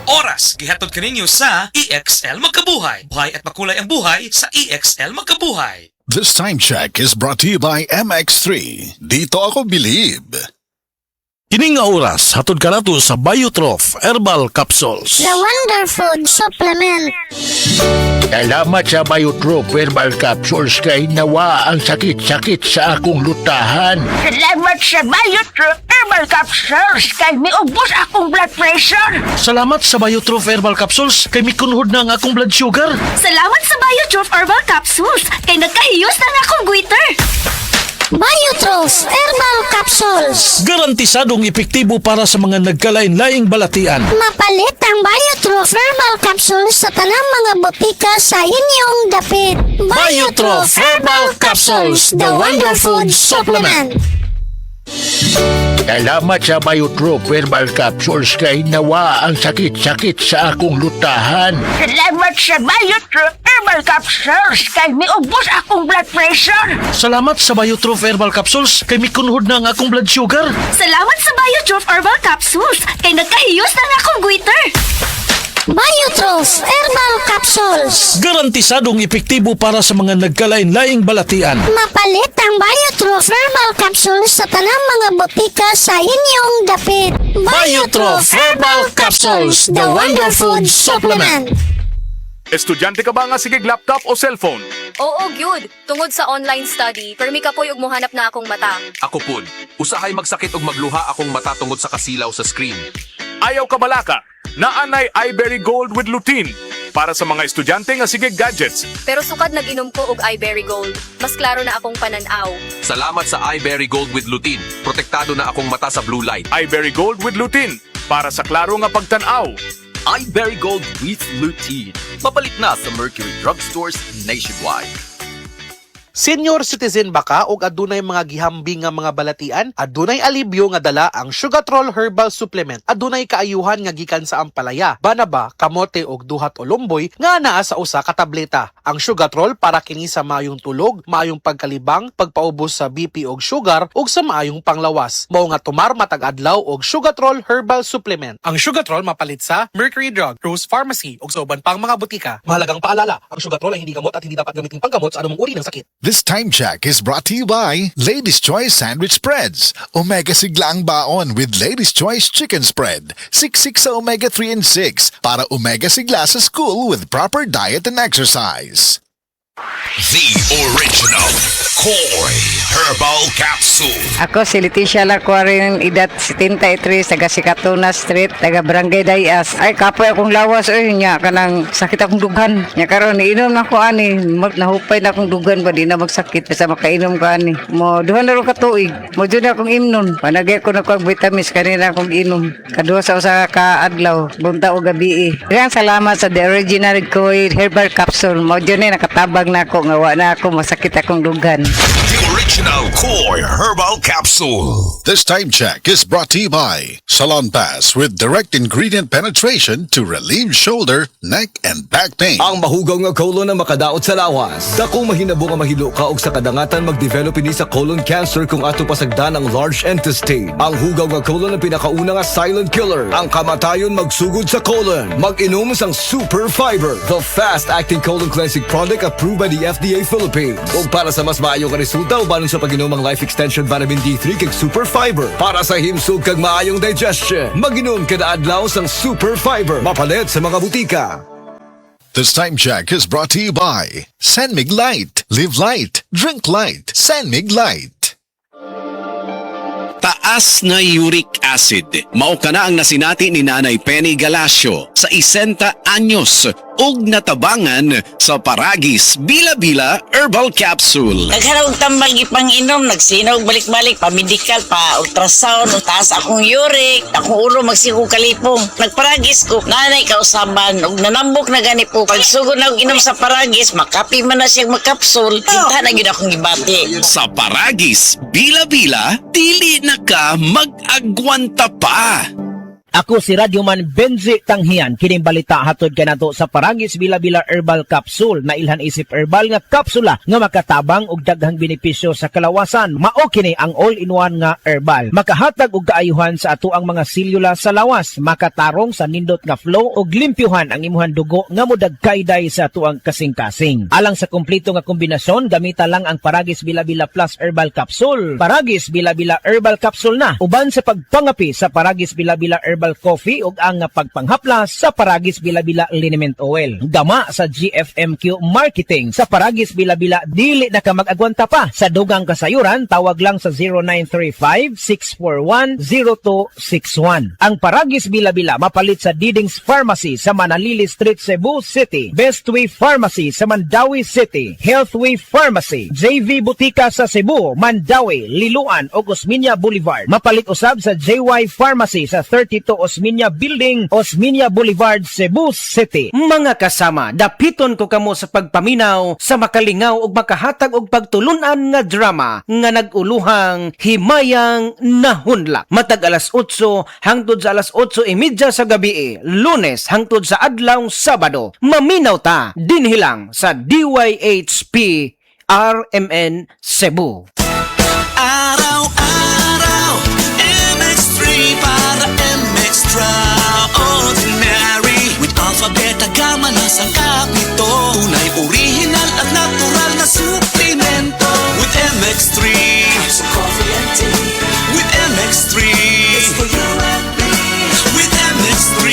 oras gihatod kaninyo sa EXL Magkabuhay. Buhay at makulay ang buhay sa EXL Magkabuhay. This time check is brought to you by MX3. Dito ako believe. Kining nga oras, hatod ka nato sa Biotrof Herbal Capsules. The Wonder Food Supplement. Salamat sa Biotrof Herbal Capsules kay nawa ang sakit-sakit sa akong lutahan. Salamat sa Biotrof Herbal Capsules kay miubos akong blood pressure. Salamat sa Biotrof Herbal Capsules kay mikunhod na ang akong blood sugar. Salamat sa Biotrof Herbal Capsules kay nagkahiyos na nga akong goiter. Biotrof Herbal Capsules. Garantisadong epektibo para sa mga nagkalain-laing balatian. Mapalit ang Biotrof Herbal Capsules sa tanang mga botika sa inyong dapit. Biotrof Herbal Capsules, the Wonder Food Supplement. Salamat sa Biotrof Herbal Capsules kay nawa ang sakit-sakit sa akong lutahan. Salamat sa Biotrof Herbal Capsules kay miubos akong blood pressure. Salamat sa Biotrof Herbal Capsules kay mikunhod na ang akong blood sugar. Salamat sa Biotrof Herbal Capsules kay nagkahiyos na nga akong goiter. Biotrof Herbal Capsules. Garantisadong epektibo para sa mga nagkalain-laing balatian. Mapalit ang Biotrof Herbal Capsules sa tanang mga botika sa inyong dapit. Biotrof Herbal Capsules, the Wonder Food Supplement. Estudyante ka ba nga sigig laptop o cellphone? Oo, gyud. Tungod sa online study, permi ka po'y ug mohanap na akong mata. Ako pud, usahay magsakit og magluha akong mata tungod sa kasilaw sa screen. Ayaw ka balaka, naanay iBerry Gold with lutein para sa mga estudyante nga sigig gadgets. Pero sukad nag-inom ko og iBerry Gold. Mas klaro na akong pananaw. Salamat sa iBerry Gold with lutein. Protektado na akong mata sa blue light. iBerry Gold with lutein para sa klaro nga pagtanaw. iBerry Gold with lutein. Mapalit na sa Mercury Drugstores nationwide. Senior citizen ba ka o adunay mga gihambing nga mga balatian? Adunay alibyo nga dala ang Sugatrol Herbal Supplement. Adunay kaayuhan nga gikan sa ampalaya, banaba, kamote og duhat o lumboy nga naa sa usa ka tableta. Ang Sugatrol para kini sa maayong tulog, maayong pagkalibang, pagpaubos sa BP og sugar ug sa maayong panglawas. Mao nga tumar matag adlaw og Sugatrol Herbal Supplement. Ang Sugatrol mapalit sa Mercury Drug, Rose Pharmacy ug sa uban pang mga butika. Mahalagang paalala, ang Sugatrol ay hindi gamot at hindi dapat gamitin panggamot sa anumang uri ng sakit. This time check is brought to you by Ladies' Choice Sandwich Spreads. Omega sigla ang baon with Ladies' Choice Chicken Spread. Siksik sa Omega 3 and 6 para Omega sigla sa school with proper diet and exercise. The original Koi Herbal Capsule. Ako si Leticia Lacuarin, edad 73, taga Sikatuna Street, taga Barangay Dayas. Ay, kapoy akong lawas, nya kanang sakit akong dughan. Nya karon iinom na ko ani, nahupay na akong dughan ba, di na magsakit, basta makainom ko ani. Mo, duhan na rin katuig, mo dyan akong imnon. Panagay ko na ko ang vitamins, kanina akong inom. Kaduha sa usa ka adlaw, bunta o gabi. Kaya salamat sa The Original Koi Herbal Capsule. Mo dyan nakatabag na ako, ngawa na ako, masakit akong dughan. The original Koi Herbal Capsule. This time check is brought to you by Salon Pass with direct ingredient penetration to relieve shoulder, neck, and back pain. Ang mahugaw nga colon na makadaot sa lawas. Dakong mahinabo nga mahilo ka og sa kadangatan mag-develop ini sa colon cancer kung ato pasagdan ang large intestine. Ang hugaw nga colon ang pinakauna nga silent killer. Ang kamatayon magsugod sa colon. Mag-inom sang Super Fiber, the fast-acting colon cleansing product approved by the FDA Philippines. Ug para sa mas maayong resulta ubanon sa pag-inom ang Life Extension Vitamin D3 kag Super Fiber. Para sa himsog kag maayong digestion, mag-inom kada adlaw sang Super Fiber. Mapalit sa mga butika. This time check is brought to you by Sanmig Light. Live light, drink light. Sanmig Light. Taas na uric acid. Mao kana ang nasinati ni Nanay Penny Galasio sa 60 anyos ug natabangan sa Paragis Bila-Bila Herbal Capsule. Nagharap tambal ipang-inom, nagsinaw balik-balik, pa-medical, pa-ultrasound, taas akong uric, akong ulo magsikong kalipong. Nagparagis ko, nanay kausaban, ug nanambok na gani po. Pagsugod na og inom sa Paragis, makapi man na siyang magkapsul, tinta na yun akong gibati. Sa Paragis Bila-Bila, dili na ka mag-agwanta pa. Ako si Radyoman Benji Tanghian. Kining balita hatod kanato sa Paragis Bila-Bila Herbal Capsule na ilhan isip herbal nga kapsula nga makatabang og daghang benepisyo sa kalawasan. Mao kini ang all-in-one nga herbal. Makahatag og kaayuhan sa ato ang mga selula sa lawas, makatarong sa nindot nga flow og limpyuhan ang imuhang dugo nga modagkayday sa ato ang kasing-kasing. Alang sa kumpleto nga kombinasyon, gamita lang ang Paragis Bila-Bila Plus Herbal Capsule. Paragis Bila-Bila Herbal Capsule na uban sa pagpangapi sa Paragis Bila-Bila Herbal Coffee ug ang pagpanghaplas sa Paragis Bila-Bila Liniment Oil. Gama sa GFMQ Marketing sa Paragis Bila-Bila dili na ka mag-agwanta pa. Sa dugang kasayuran, tawag lang sa 0935-641-0261. Ang Paragis Bila-Bila mapalit sa Diding's Pharmacy sa Manalili Street, Cebu City, Bestway Pharmacy sa Mandawi City, Healthway Pharmacy, JV Butika sa Cebu, Mandawi, Liloan o Osmeña Boulevard. Mapalit usab sa JY Pharmacy sa 32 Osmeña Building, Osmeña Boulevard, Cebu City. Mga kasama, dapiton ko kamo sa pagpaminaw sa makalingaw ug makahatag og pagtulunan nga drama nga naguluhang Himayang Nahunlak. Matag alas 8 hangtod sa alas 8:30 sa gabi, Lunes hangtod sa adlawng Sabado. Maminaw ta dinhi lang sa DYHP RMN Cebu. Araw-araw, MX3 para extraordinary. With alphabet agama na sangkap nito. Tunay, original at natural na suplemento. With MX3, it's coffee and tea. With MX3, it's for you and me. With MX3,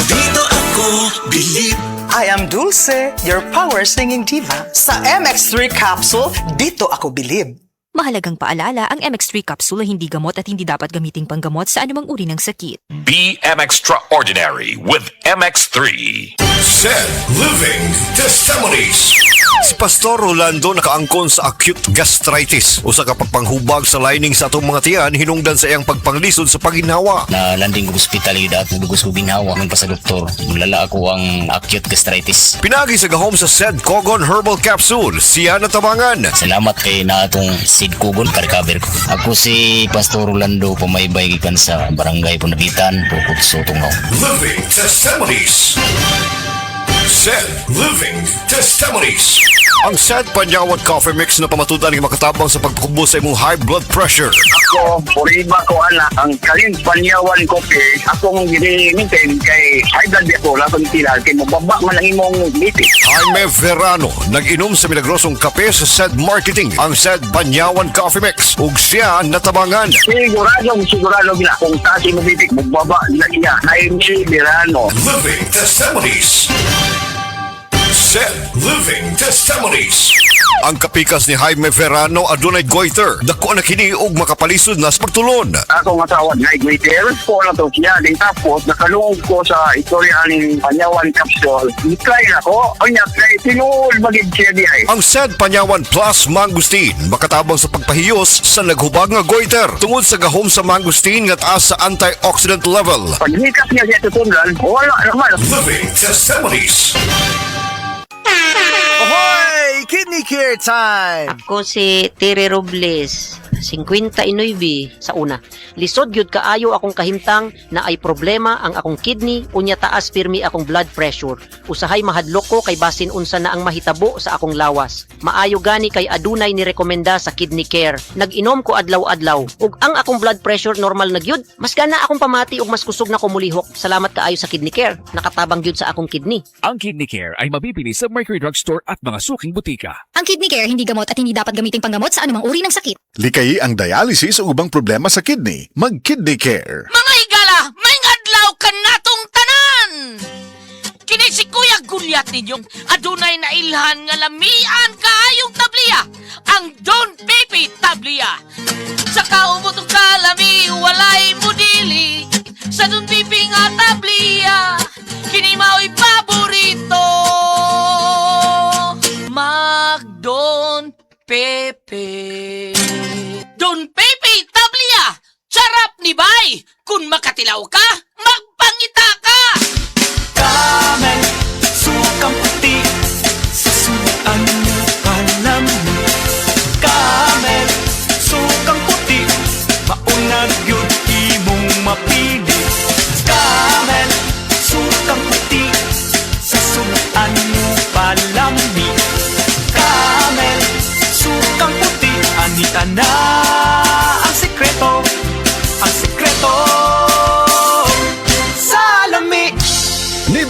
dito ako believe. I am Dulce, your power singing diva. Sa MX3 capsule, dito ako bilib. Mahalagang paalala, ang MX3 capsule ay hindi gamot at hindi dapat gamiting panggamot sa anumang uri ng sakit. BM Extraordinary with MX3. Said Living Testimonies. Si Pastor Rolando nakaangkon sa acute gastritis o sa kapagpanghubag sa lining sa atong mga tiyan hinungdan sa iyang pagpanglisod sa paginhawa. Na landing ko hospital at dugos ko ginhawa ng pa sa doktor. Mulala ako ang acute gastritis. Pinagi sa gahom sa Said Kogon Herbal Capsule, siya natabangan. Salamat kay na atong Said Kogon ka-recover ko. Ako si Pastor Rolando, pumaybay gikan sa Barangay Punabitan, Bukod Sotungaw. Living Testimonies. Said Living Testimonies. Ang Sad Panyawat Coffee Mix na pamatudan ng makatabang sa pagpakubo sa imong high blood pressure. Ako, puriba ko anak, ang Kaling Panyawan Coffee, akong gini-maintain kay high blood ako, lapang tila, kay mababa man ang imong BP. Jaime Verano, nag-inom sa milagrosong kape sa Sad Marketing, ang Sad Panyawan Coffee Mix, ug siya natabangan. Sigurado gina, kung taas imong BP, magbaba na iya, Jaime Verano. Living Testimonies. Said Living Testimonies. Ang kapikas ni Jaime Verano adunay goiter. Dako na kini og makapalisod na sa pagtulon. Ako nga tawag na goiter, ko na to siya. Din tapos, nakalungog ko sa istorya ng Panyawan Capsule. I-try na ko. O niya, kay tinuol magig siya di ay. Ang Sad Panyawan Plus Mangustin makatabang sa pagpahiyos sa naghubag nga goiter tungod sa gahom sa mangustin nga taas sa antioxidant level. Paghikas niya siya tutundan, wala naman. Living Testimonies. Ahoy! Kidney Care Time! Ako si Tere Robles, 59 sa una. Lisod gyud kaayo akong kahimtang na ay problema ang akong kidney, unya taas pirmi akong blood pressure. Usahay mahadlok ko kay basin unsa na ang mahitabo sa akong lawas. Maayo gani kay adunay ni rekomenda sa Kidney Care. Nag-inom ko adlaw-adlaw ug ang akong blood pressure normal na gyud. Mas gana akong pamati ug mas kusog na ko mulihok. Salamat kaayo sa Kidney Care. Nakatabang gyud sa akong kidney. Ang Kidney Care ay mabibili sa Mercury Drugstore at mga suking butika. Ang Kidney Care hindi gamot at hindi dapat gamiting panggamot sa anumang uri ng sakit. Likay ang dialysis o ubang problema sa kidney. Mag-Kidney Care. Mga higala, may adlaw ka natong tanan! Kini si Kuya Gulyat ninyong adunay na ilhan nga lamian kaayong tabliya, ang Don Pepe Tabliya. Sa kaumutong kalami, walay mudili, sa Don Pepe nga tabliya, kini mao'y paborito. Mag-Don Pepe. Don Pepe Tablia! Charap ni bay! Kung makatilaw ka, magpangita ka! Kamay, sukang puti, sasuan mo palami. Kamay, sukang puti, maunag yun imong mapili.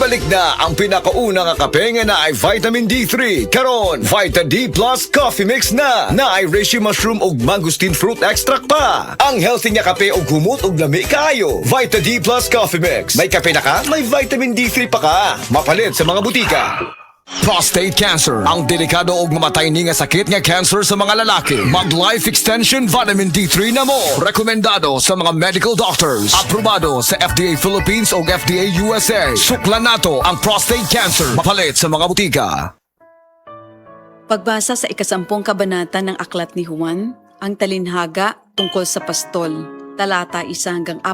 Mabalik na ang pinakaunang kape nga na ay vitamin D3. Karon, Vita D Plus Coffee Mix na ay reishi mushroom ug mangosteen fruit extract pa. Ang healthy nga kape ug humot ug lami kaayo. Vita D Plus Coffee Mix. May kape na ka, may vitamin D3 pa ka. Mapalit sa mga butika. Prostate cancer, ang delikado ug mamatay ni nga sakit nga cancer sa mga lalaki. Mag Life Extension Vitamin D3 na mo. Rekomendado sa mga medical doctors. Aprobado sa FDA Philippines ug FDA USA. Suklan nato ang prostate cancer. Mapalit sa mga butika. Pagbasa sa 10 kabanata ng Aklat ni Juan, ang talinhaga tungkol sa pastol, talata 1-42.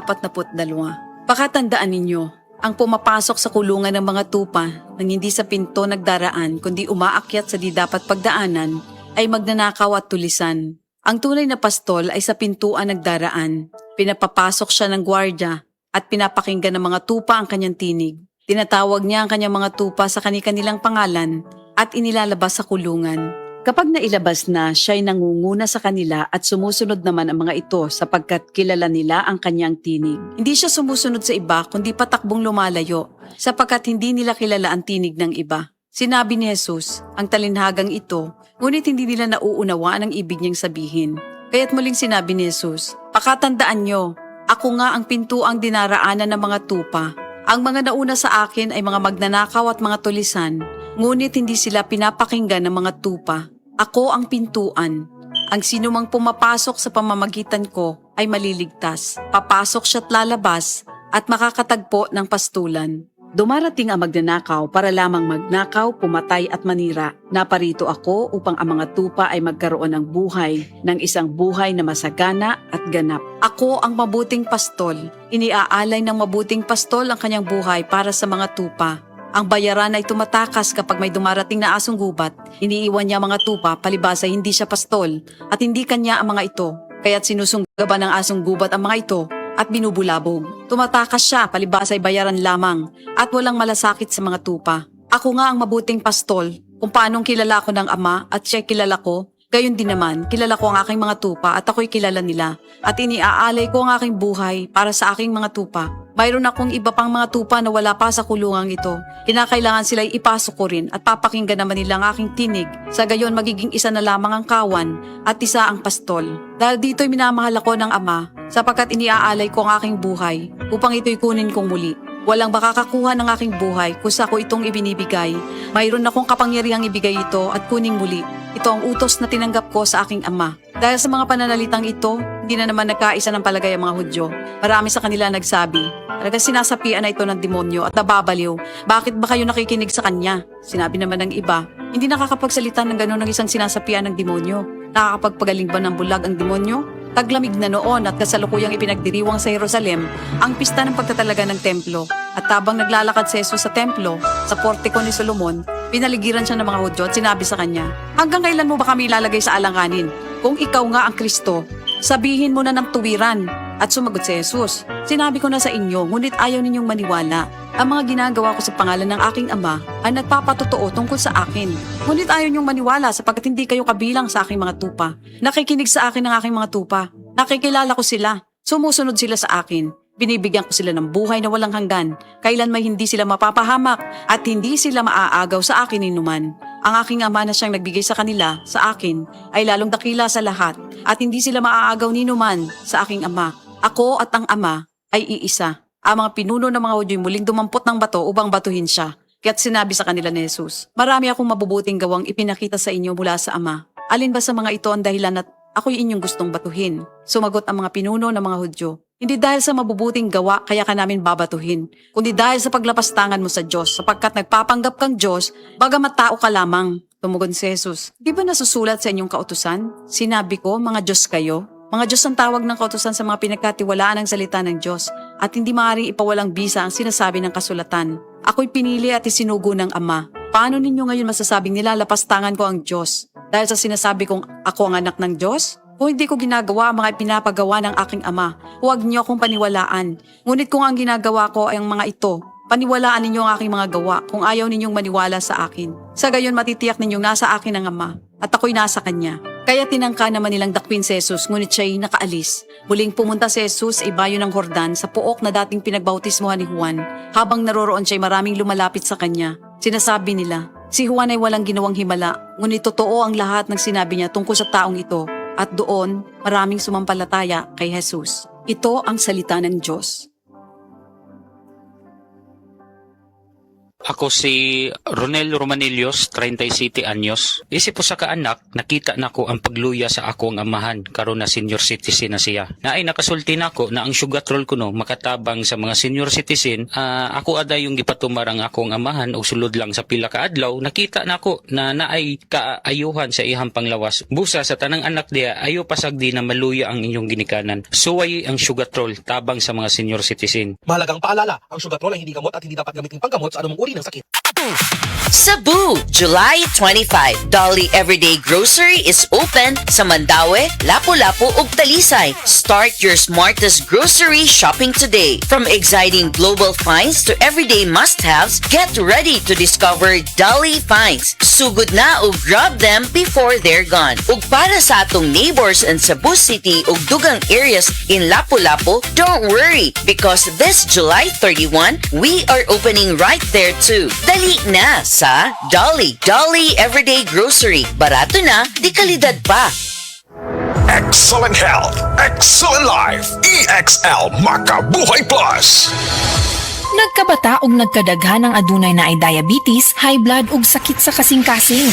Pakatandaan ninyo, ang pumapasok sa kulungan ng mga tupa nang hindi sa pinto nagdaraan kundi umaakyat sa di dapat pagdaanan ay magnanakaw at tulisan. Ang tunay na pastol ay sa pintuan nagdaraan. Pinapapasok siya ng gwardya at pinapakinggan ng mga tupa ang kanyang tinig. Tinatawag niya ang kanyang mga tupa sa kanilang pangalan at inilalabas sa kulungan. Kapag nailabas na, siya'y nangunguna sa kanila at sumusunod naman ang mga ito sapagkat kilala nila ang kanyang tinig. Hindi siya sumusunod sa iba kundi patakbong lumalayo sapagkat hindi nila kilala ang tinig ng iba. Sinabi ni Jesus, ang talinhagang ito, ngunit hindi nila nauunawaan ang ibig niyang sabihin. Kaya't muling sinabi ni Jesus, pakatandaan nyo, ako nga ang pintuang dinaraanan ng mga tupa. Ang mga nauna sa akin ay mga magnanakaw at mga tulisan, ngunit hindi sila pinapakinggan ng mga tupa. Ako ang pintuan. Ang sinumang pumapasok sa pamamagitan ko ay maliligtas. Papasok siya't lalabas at makakatagpo ng pastulan. Dumarating ang magnanakaw para lamang magnakaw, pumatay at manira. Naparito ako upang ang mga tupa ay magkaroon ng buhay, ng isang buhay na masagana at ganap. Ako ang mabuting pastol. Iniaalay ng mabuting pastol ang kanyang buhay para sa mga tupa. Ang bayaran ay tumatakas kapag may dumarating na asong gubat. Iniiwan niya mga tupa, palibhas ay hindi siya pastol at hindi kanya ang mga ito. Kaya't sinusunggaban ng asong gubat ang mga ito at binubulabog. Tumatakas siya, palibhas ay bayaran lamang at walang malasakit sa mga tupa. Ako nga ang mabuting pastol. Kung paanong kilala ko ng Ama at siya kilala ko, gayon din naman, kilala ko ang aking mga tupa at ako'y kilala nila. At iniaalay ko ang aking buhay para sa aking mga tupa. Mayroon akong iba pang mga tupa na wala pa sa kulungang ito. Kinakailangan sila'y ipasok ko rin at papakinggan naman nila ang aking tinig. Sa gayon magiging isa na lamang ang kawan at isa ang pastol. Dahil dito'y minamahal ako ng Ama sapagkat iniaalay ko ang aking buhay upang ito'y kunin kong muli. Walang makakakuha ng aking buhay kung sa ko itong ibinibigay. Mayroon akong kapangyarihang ibigay ito at kuning muli. Ito ang utos na tinanggap ko sa aking Ama. Dahil sa mga pananalitang ito, hindi na naman nagkaisa ng palagay ang mga Hudyo. Marami sa kanila nagsabi, talaga sinasapian na ito ng demonyo at nababaliw. Bakit ba kayo nakikinig sa kanya? Sinabi naman ng iba, hindi nakakapagsalita ng gano'n ng isang sinasapian ng demonyo. Nakakapagpagaling ba ng bulag ang demonyo? Taglamig na noon at kasalukuyang ipinagdiriwang sa Jerusalem ang pista ng pagtatalaga ng templo. At habang naglalakad si Jesus sa templo, sa portiko ni Solomon, pinaligiran siya ng mga Hudyo at sinabi sa kanya, hanggang kailan mo ba kami ilalagay sa alanganin? Kung ikaw nga ang Kristo, sabihin mo na ng tuwiran. At sumagot si Jesus, sinabi ko na sa inyo, ngunit ayaw ninyong maniwala. Ang mga ginagawa ko sa pangalan ng aking Ama ay nagpapatotoo tungkol sa akin. Ngunit ayaw ninyong maniwala sapagkat hindi kayo kabilang sa aking mga tupa. Nakikinig sa akin ng aking mga tupa. Nakikilala ko sila. Sumusunod sila sa akin. Binibigyan ko sila ng buhay na walang hanggan. Kailan may hindi sila mapapahamak at hindi sila maaagaw sa akin inuman. Ang aking Ama na siyang nagbigay sa kanila, sa akin, ay lalong dakila sa lahat at hindi sila maaagaw ni inuman sa aking Ama. Ako at ang Ama ay iisa. Ang mga pinuno ng mga Hudyo'y muling dumampot ng bato upang batuhin siya. Kaya't sinabi sa kanila ni Jesus, marami akong mabubuting gawang ipinakita sa inyo mula sa Ama. Alin ba sa mga ito ang dahilan at ako'y inyong gustong batuhin? Sumagot ang mga pinuno ng mga Hudyo, hindi dahil sa mabubuting gawa kaya ka namin babatuhin, kundi dahil sa paglapastangan mo sa Diyos, sapagkat nagpapanggap kang Diyos, bagamat tao ka lamang. Tumugon si Jesus, di ba nasusulat sa inyong kautusan? Sinabi ko, mga Diyos kayo. Mga Diyos ang tawag ng kautusan sa mga pinagkatiwalaan ng salita ng Diyos at hindi maaaring ipawalang bisa ang sinasabi ng kasulatan. Ako'y pinili at isinugo ng Ama. Paano ninyo ngayon masasabing nilalapastangan ko ang Diyos? Dahil sa sinasabi kong ako ang anak ng Diyos? Kung hindi ko ginagawa ang mga pinapagawa ng aking Ama, huwag niyo akong paniwalaan. Ngunit kung ang ginagawa ko ay ang mga ito, paniwalaan ninyo ang aking mga gawa kung ayaw ninyong maniwala sa akin. Sa gayon matitiyak ninyong nasa akin ang Ama at ako'y nasa Kanya. Kaya tinangka naman nilang dakwin si Jesus, ngunit siya'y nakaalis. Muling pumunta si Jesus sa ibayo ng Jordan sa pook na dating pinagbautismohan ni Juan. Habang naroroon siya'y maraming lumalapit sa kanya. Sinasabi nila, si Juan ay walang ginawang himala, ngunit totoo ang lahat ng sinabi niya tungkol sa taong ito. At doon, maraming sumampalataya kay Jesus. Ito ang salita ng Diyos. Ako si Ronel Romanillos, 37 anyos. Isip ko sa kaanak, nakita na ko ang pagluya sa akong amahan, karon na senior citizen na siya. Naay nakasulti na ko na ang sugatrol ko no, makatabang sa mga senior citizen, ako aday yung gipatumar ang akong amahan o sulod lang sa pila ka adlaw, nakita na ko na naay kaayuhan sa ihang panglawas. Busa sa tanang anak diya, ayo pasagdi na maluya ang inyong ginikanan. Suway ang sugatrol, tabang sa mga senior citizen. Mahalagang paalala, ang sugatrol ay hindi gamot at hindi dapat gamitin panggamot sa anumang uri ng sakit. Cebu, July 25. Dolly Everyday Grocery is open sa Mandaue, Lapu-Lapu ug Talisay. Start your smartest grocery shopping today. From exciting global finds to everyday must-haves, get ready to discover Dolly Finds. Sugod na ug grab them before they're gone. Ug para sa atong neighbors in Cebu City ug dugang areas in Lapu-Lapu, don't worry because this July 31, we are opening right there too. Dali na sa Dolly. Dolly Everyday Grocery. Barato na, di kalidad pa. Excellent health, excellent life. EXL Makabuhay Plus. Nagkabata og nagkadaghan ng adunay na ay diabetes, high blood ug sakit sa kasing-kasing.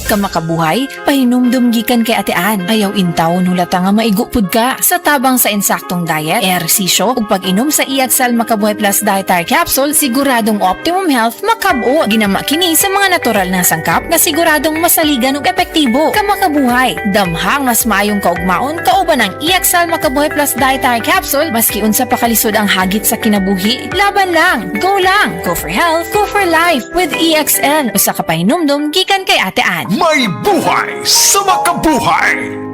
Kamakabuhay, pahinumdum gikan kay atean. Ayaw intaw nulata nga maigupod ka sa tabang sa insaktong diet, ehersisyo ug pag-inom sa EXL Makabuhay Plus Dietary Capsule, siguradong optimum health makabuo. Ginama kini sa mga natural na sangkap nga siguradong masaligan ug epektibo. Kamakabuhay, damhang mas maayong kaugmaon kauban ng EXL Makabuhay Plus Dietary Capsule maski unsa pa kalisod ang hagit sa kinabuhi. Laban lang, go lang. Go for health, go for life with EXL. Usa ka pahinumdum gikan kay atean. May buhay sa makabuhay!